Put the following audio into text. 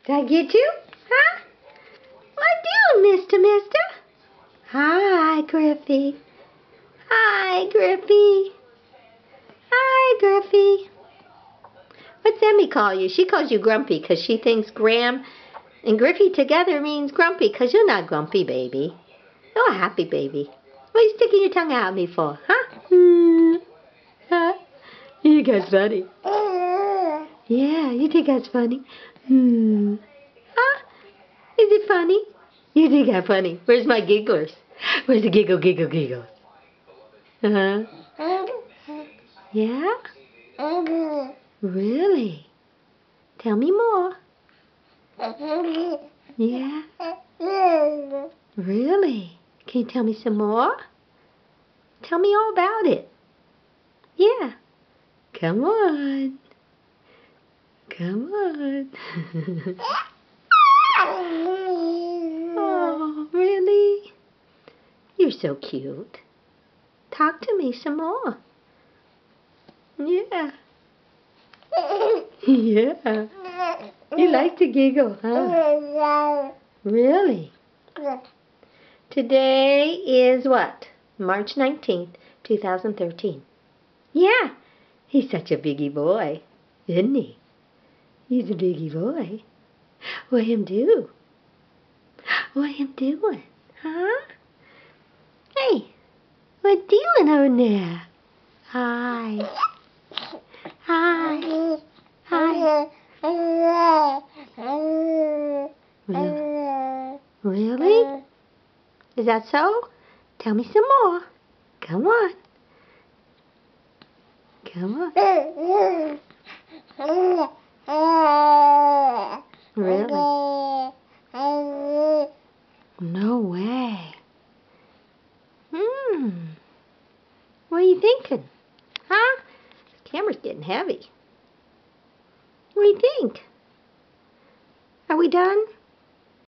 Did I get you? Huh? What you, Mister? Hi, Griffy. Hi, Griffy. Hi, Griffy. What's Emmy call you? She calls you Grumpy because she thinks Graham and Griffy together means grumpy because you're not grumpy, baby. You're a happy baby. What are you sticking your tongue out at me for, huh? Huh? You think that's funny? Yeah, you think that's funny? Huh? Is it funny? You think that's funny? Where's my gigglers? Where's the giggles? Uh-huh. Yeah? Really? Tell me more. Yeah? Really? Can you tell me some more? Tell me all about it. Yeah. Come on. Come on. Oh, really? You're so cute. Talk to me some more. Yeah. Yeah. You like to giggle, huh? Really? Today is what? March 19th, 2013. Yeah. He's such a biggie boy, isn't he? He's a biggie boy. What him do? What him doing? Huh? Hey, what doing over there? Hi. Hi. Hi. Really? Is that so? Tell me some more. Come on. Come on. Really? No way. What are you thinking? Huh? This camera's getting heavy. What do you think? Are we done?